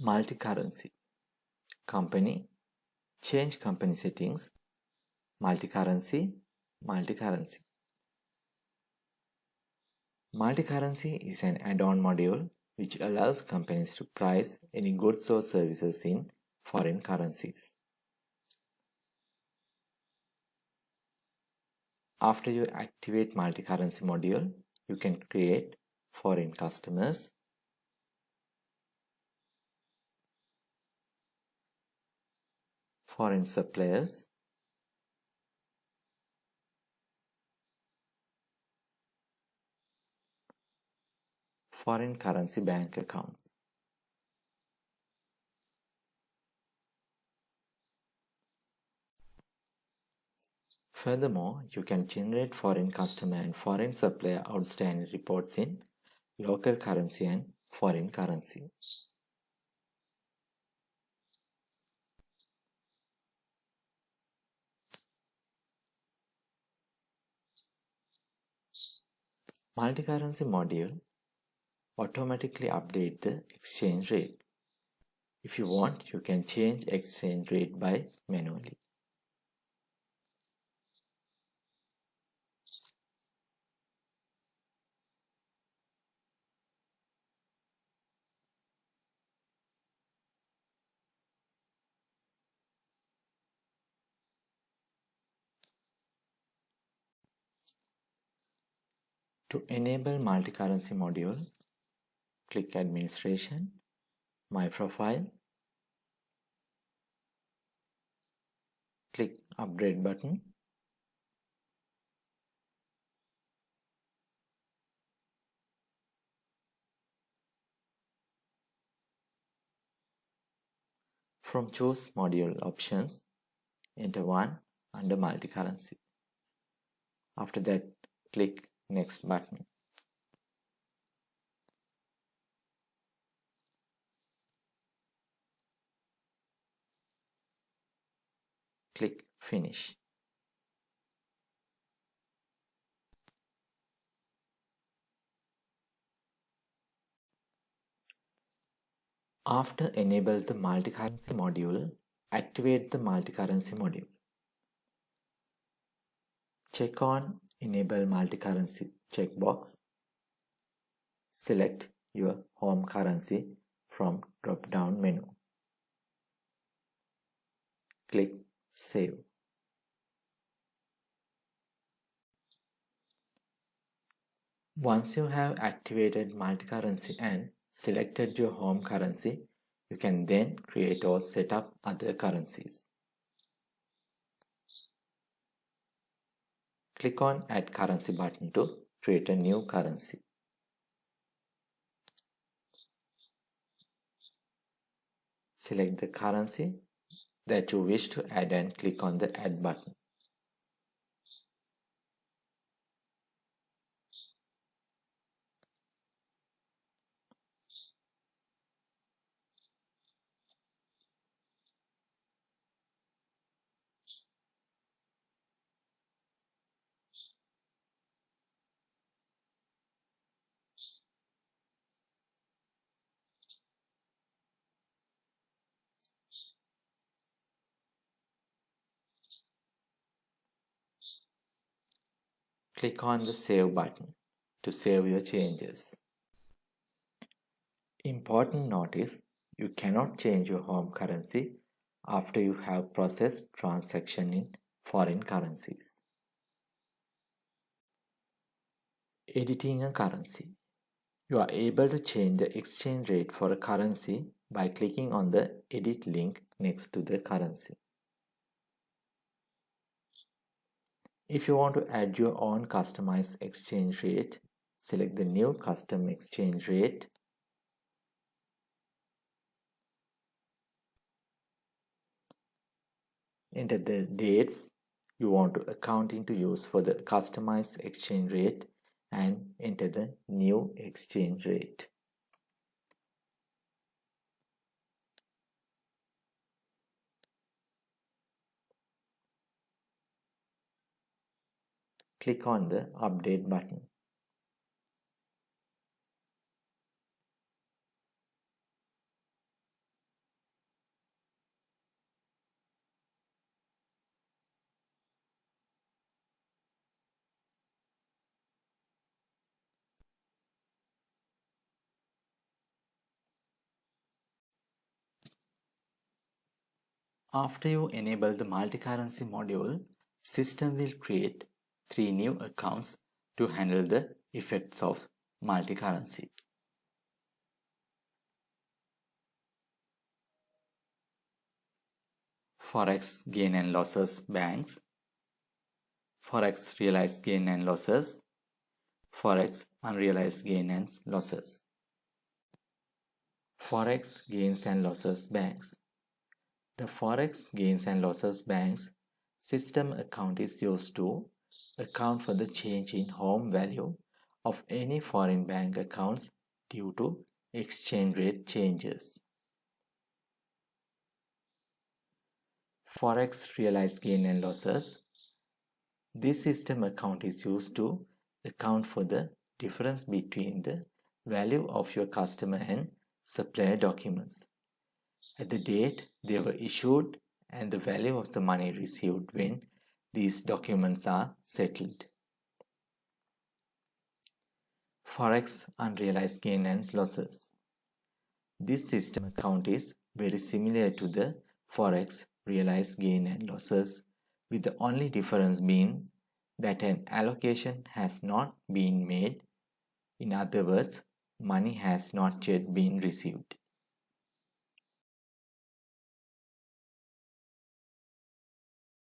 Multi-currency. Company. Change company settings. Multi-currency. Multi-currency. Multi-currency is an add-on module which allows companies to price any goods or services in foreign currencies. After you activate multi-currency module, you can create foreign customers, foreign suppliers, foreign currency bank accounts. Furthermore, you can generate foreign customer and foreign supplier outstanding reports in local currency and foreign currency. Multi-currency module automatically update the exchange rate. If you want, you can change exchange rate by manually. To enable multi-currency module, click Administration, My Profile, click Upgrade button, from Choose Module options, enter one under multi-currency. After that, click Next button. Click Finish. After enable the multi-currency module, activate the multi-currency module. Check on Enable Multi-Currency checkbox. Select your home currency from drop-down menu. Click Save. Once you have activated multi-currency and selected your home currency, you can then create or set up other currencies. Click on Add Currency button to create a new currency. Select the currency that you wish to add and click on the Add button. Click on the Save button to save your changes. Important note is you cannot change your home currency after you have processed transaction in foreign currencies. Editing a currency. You are able to change the exchange rate for a currency by clicking on the Edit link next to the currency. If you want to add your own customized exchange rate, select the New Custom Exchange Rate. Enter the dates you want to accounting to use for the customized exchange rate and enter the new exchange rate. Click on the Update button. After you enable the multi-currency module, system will create 3 new accounts to handle the effects of multi-currency. Forex gain and losses banks, Forex realized gain and losses, Forex unrealized gain and losses. Forex gains and losses banks. The Forex gains and losses banks system account is used to account for the change in home value of any foreign bank accounts due to exchange rate changes. Forex realized gain and losses. This system account is used to account for the difference between the value of your customer and supplier documents at the date they were issued and the value of the money received when these documents are settled. Forex unrealized gain and losses. This system account is very similar to the Forex realized gain and losses, with the only difference being that an allocation has not been made. In other words, money has not yet been received.